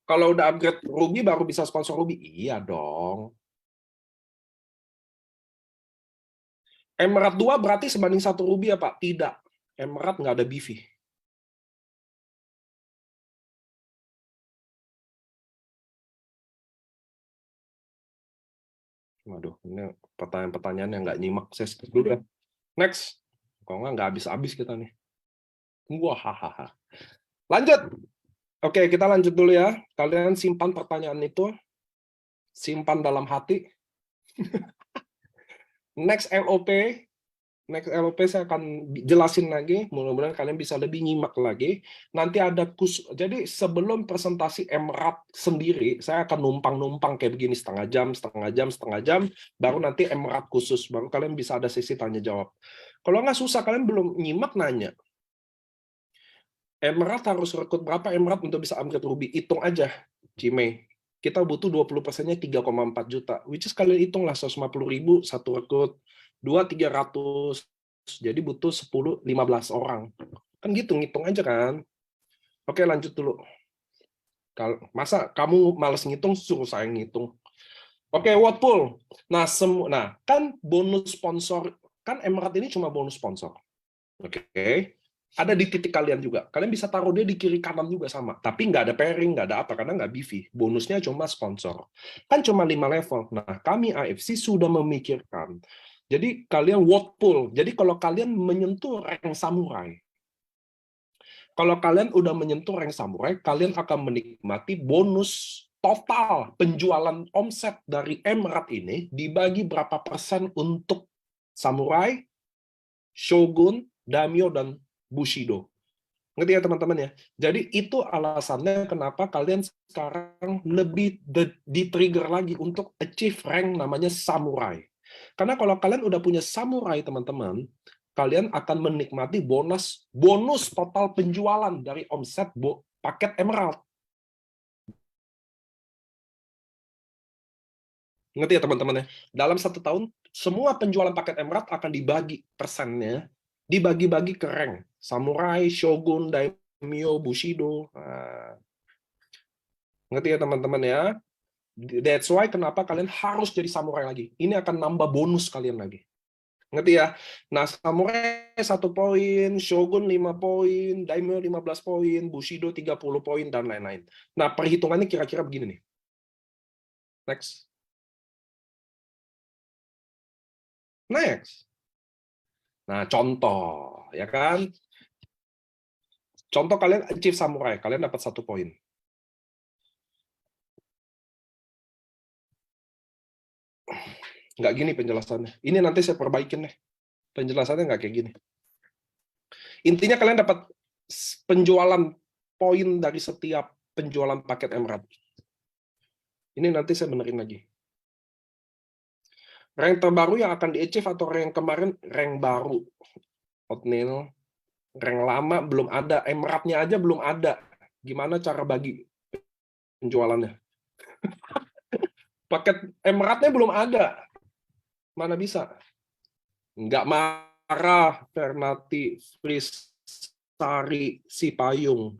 Kalau udah upgrade Ruby, baru bisa sponsor Ruby? Iya dong. Emerald 2 berarti sebanding 1 Ruby ya Pak? Tidak. Emerald nggak ada BV. Waduh, ini pertanyaan-pertanyaan yang nggak nyimak. Saya skip dulu ya. Next. Kalau nggak habis-habis kita nih. Wah, hahaha. Lanjut. Oke, kita lanjut dulu ya. Kalian simpan pertanyaan itu. Simpan dalam hati. Next LOP saya akan jelasin lagi. Mudah-mudahan kalian bisa lebih nyimak lagi. Nanti ada jadi sebelum presentasi Emerald sendiri, saya akan numpang-numpang kayak begini setengah jam. Baru nanti Emerald khusus. Baru kalian bisa ada sesi tanya jawab. Kalau nggak susah, kalian belum nyimak nanya. Emerald harus rekrut berapa Emerald untuk bisa upgrade Ruby? Hitung aja, Cime. Kita butuh 20%-nya 3,4 juta. Which is kalian hitunglah 150.000 satu rekrut. 2, 300. Jadi butuh 10, 15 orang. Kan gitu, ngitung aja kan. Oke, lanjut dulu. Masa kamu males ngitung, suruh saya ngitung. Oke, what pool? Nah, kan bonus sponsor, kan Emerald ini cuma bonus sponsor. Oke. Ada di titik kalian juga. Kalian bisa taruh dia di kiri kanan juga sama. Tapi nggak ada pairing, nggak ada apa, karena nggak BV. Bonusnya cuma sponsor. Kan cuma 5 level. Nah, kami AFC sudah memikirkan. Jadi kalian what pool. Jadi kalau kalian menyentuh rank samurai, kalau kalian udah menyentuh rank samurai, kalian akan menikmati bonus total penjualan omset dari Emerald ini dibagi berapa persen untuk Samurai, Shogun, Daimyo, dan Bushido. Ngerti ya teman-teman ya? Jadi itu alasannya kenapa kalian sekarang lebih di-trigger lagi untuk achieve rank namanya Samurai. Karena kalau kalian udah punya Samurai, teman-teman, kalian akan menikmati bonus total penjualan dari omset paket Emerald. Ngerti ya teman-teman ya? Dalam 1 tahun, semua penjualan paket Emerald akan dibagi persennya, dibagi-bagi ke rank. Samurai, Shogun, Daimyo, Bushido. Nah, ngerti ya teman-teman ya? That's why kenapa kalian harus jadi samurai lagi. Ini akan nambah bonus kalian lagi. Ngerti ya? Nah, Samurai 1 poin, Shogun 5 poin, Daimyo 15 poin, Bushido 30 poin, dan lain-lain. Nah, perhitungannya kira-kira begini nih. Next. Next. Nah, contoh, ya kan? Contoh kalian achieve Samurai, kalian dapat 1 poin. Nggak gini penjelasannya. Ini nanti saya perbaikin deh. Penjelasannya nggak kayak gini. Intinya kalian dapat penjualan poin dari setiap penjualan paket Emerald. Ini nanti saya benerin lagi. Rank terbaru yang akan di-achieve atau rank kemarin, rank baru. Hotnail, rank lama belum ada, Emerald-nya aja belum ada. Gimana cara bagi penjualannya? Paket Emerald-nya belum ada. Mana bisa? Nggak marah, Fernati, Frisari, si Payung.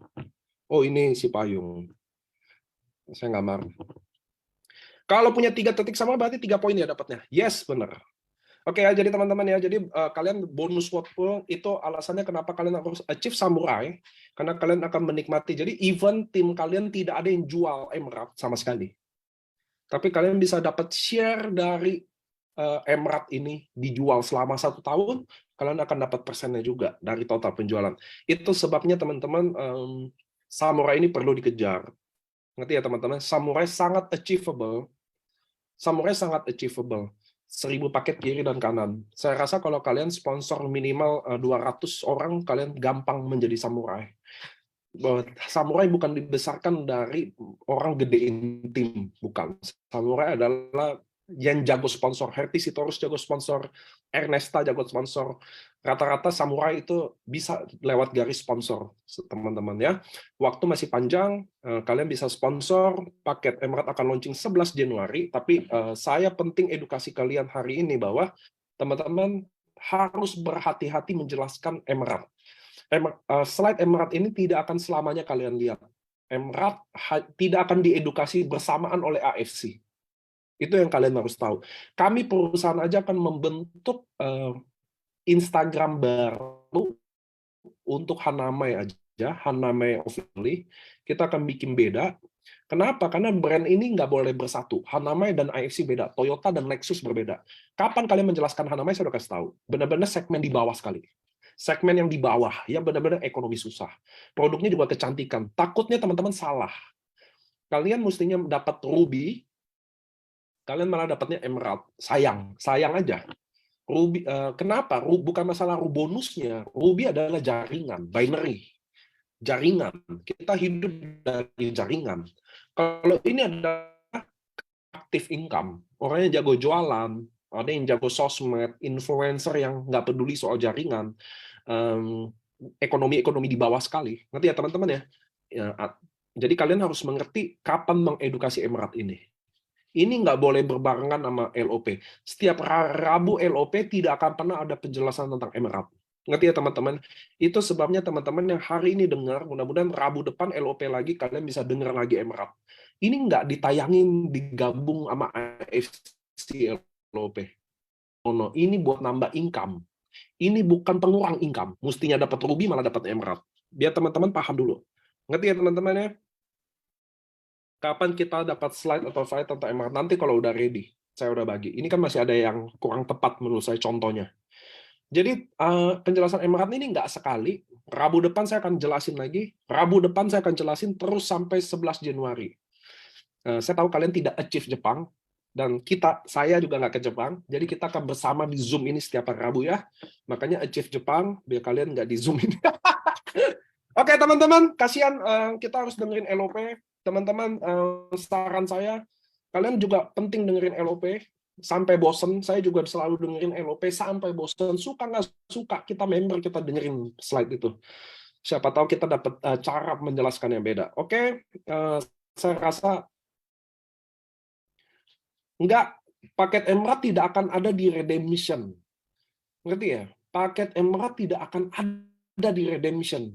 Oh, ini si Payung. Saya nggak marah. Kalau punya 3 titik sama berarti 3 poin ya dapatnya. Yes, benar. Oke ya, jadi teman-teman ya, jadi kalian bonus waffle itu alasannya kenapa kalian harus achieve Samurai, karena kalian akan menikmati. Jadi even tim kalian tidak ada yang jual Emerald sama sekali. Tapi kalian bisa dapat share dari Emerald ini dijual selama 1 tahun, kalian akan dapat persennya juga dari total penjualan. Itu sebabnya teman-teman Samurai ini perlu dikejar. Ngerti ya teman-teman? Samurai sangat achievable. Samurai sangat achievable. 1000 paket kiri dan kanan. Saya rasa kalau kalian sponsor minimal 200 orang, kalian gampang menjadi samurai. Samurai bukan dibesarkan dari orang gedein tim, bukan. Samurai adalah yang jago sponsor. Herty Sitorus jago sponsor, Ernesta jago sponsor. Rata-rata samurai itu bisa lewat garis sponsor, teman-teman ya. Waktu masih panjang, kalian bisa sponsor, paket Emerald akan launching 11 Januari, tapi saya penting edukasi kalian hari ini bahwa teman-teman harus berhati-hati menjelaskan Emerald. Slide Emerald ini tidak akan selamanya kalian lihat. Emerald tidak akan diedukasi bersamaan oleh AFC. Itu yang kalian harus tahu. Kami perusahaan aja akan membentuk Instagram baru untuk Hanamai aja, Hanamai Officially. Kita akan bikin beda. Kenapa? Karena brand ini nggak boleh bersatu. Hanamai dan AFC beda. Toyota dan Lexus berbeda. Kapan kalian menjelaskan Hanamai, saya udah kasih tahu. Benar-benar segmen di bawah sekali. Segmen yang di bawah, yang benar-benar ekonomi susah. Produknya juga kecantikan. Takutnya teman-teman salah. Kalian mestinya dapat Ruby, kalian malah dapatnya Emerald. Sayang aja. Ruby, kenapa? Bukan masalah bonusnya. Ruby adalah jaringan, binary. Jaringan. Kita hidup dari jaringan. Kalau ini adalah active income, orang yang jago jualan, ada yang jago sosmed, influencer yang nggak peduli soal jaringan, ekonomi di bawah sekali. Ngerti ya teman-teman ya? Jadi kalian harus mengerti kapan mengedukasi Emerald ini. Ini nggak boleh berbarengan sama LOP. Setiap Rabu LOP tidak akan pernah ada penjelasan tentang Emerald. Ngerti ya teman-teman? Itu sebabnya teman-teman yang hari ini dengar, mudah-mudahan Rabu depan LOP lagi, kalian bisa dengar lagi Emerald. Ini nggak ditayangin, digabung sama AFC LOP. No, ini buat nambah income. Ini bukan pengurang income. Mestinya dapat Ruby, malah dapat Emerald. Biar teman-teman paham dulu. Ngerti ya teman-teman ya? Kapan kita dapat slide atau slide tentang Emerald? Nanti kalau udah ready, saya udah bagi. Ini kan masih ada yang kurang tepat menurut saya contohnya. Jadi penjelasan Emerald ini nggak sekali. Rabu depan saya akan jelasin lagi. Rabu depan saya akan jelasin terus sampai 11 Januari. Saya tahu kalian tidak achieve Jepang, dan saya juga nggak ke Jepang, jadi kita akan bersama di Zoom ini setiap hari Rabu ya. Makanya achieve Jepang, biar kalian nggak di Zoom ini. Oke teman-teman, kasihan kita harus dengerin LOP. Teman-teman, saran saya, kalian juga penting dengerin LOP sampai bosen. Saya juga selalu dengerin LOP sampai bosen. Suka nggak suka, kita member, kita dengerin slide itu. Siapa tahu kita dapat cara menjelaskan yang beda. Oke, saya rasa enggak, paket Emerald tidak akan ada di Redemption. Ngerti ya? Paket Emerald tidak akan ada di Redemption.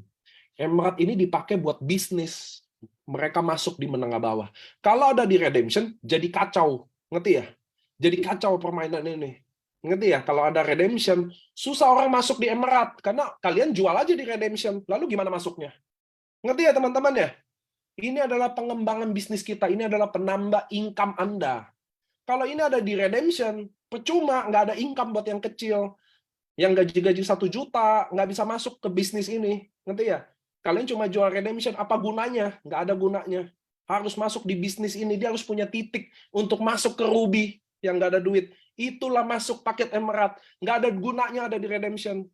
Emerald ini dipakai buat bisnis. Mereka masuk di menengah bawah. Kalau ada di Redemption, jadi kacau. Ngerti ya? Jadi kacau permainan ini. Ngerti ya? Kalau ada Redemption, susah orang masuk di Emerald. Karena kalian jual aja di Redemption. Lalu gimana masuknya? Ngerti ya teman-teman ya? Ini adalah pengembangan bisnis kita. Ini adalah penambah income Anda. Kalau ini ada di Redemption, percuma, nggak ada income buat yang kecil. Yang gaji-gaji 1 juta, nggak bisa masuk ke bisnis ini. Ngerti ya? Kalian cuma jual Redemption, apa gunanya? Nggak ada gunanya. Harus masuk di bisnis ini, dia harus punya titik untuk masuk ke Ruby yang nggak ada duit. Itulah masuk paket Emerald. Nggak ada gunanya ada di Redemption.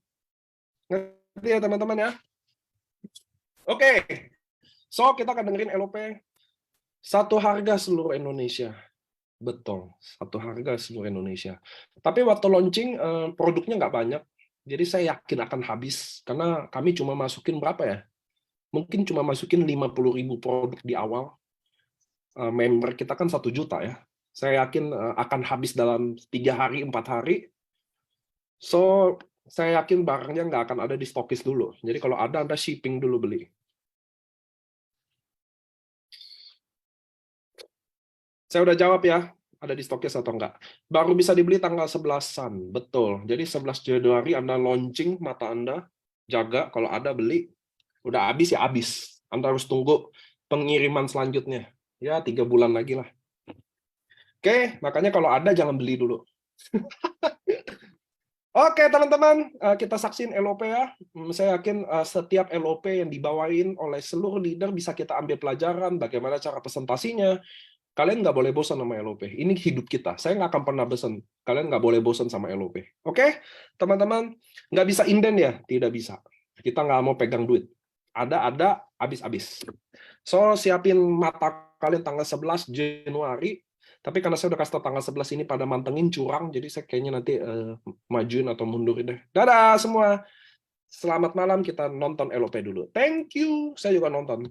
Ngerti ya teman-teman ya? Oke. So, kita akan dengerin LOP. Satu harga seluruh Indonesia. Betul, satu harga seluruh Indonesia. Tapi waktu launching, produknya nggak banyak. Jadi saya yakin akan habis. Karena kami cuma masukin berapa ya? Mungkin cuma masukin 50.000 produk di awal. Member kita kan 1 juta ya. Saya yakin akan habis dalam 3 hari, 4 hari. So, saya yakin barangnya nggak akan ada di stokis dulu. Jadi kalau ada, Anda shipping dulu beli. Saya udah jawab ya, ada di stokis atau enggak. Baru bisa dibeli tanggal 11-an, betul. Jadi 11 Januari Anda launching mata Anda, jaga, kalau ada beli, udah habis ya habis. Anda harus tunggu pengiriman selanjutnya. Ya, 3 bulan lagi lah. Oke, makanya kalau ada jangan beli dulu. Oke, teman-teman, kita saksiin LOP ya. Saya yakin setiap LOP yang dibawain oleh seluruh leader bisa kita ambil pelajaran, bagaimana cara presentasinya. Kalian nggak boleh bosan sama LOP. Ini hidup kita. Saya nggak akan pernah bosan. Kalian nggak boleh bosan sama LOP. Oke, teman-teman? Nggak bisa inden ya? Tidak bisa. Kita nggak mau pegang duit. Ada, habis-habis. So, siapin mata kalian tanggal 11 Januari. Tapi karena saya udah kasih tau tanggal 11 ini pada mantengin curang, jadi saya kayaknya nanti majuin atau mundurin deh. Dadah semua. Selamat malam, kita nonton LOP dulu. Thank you. Saya juga nonton.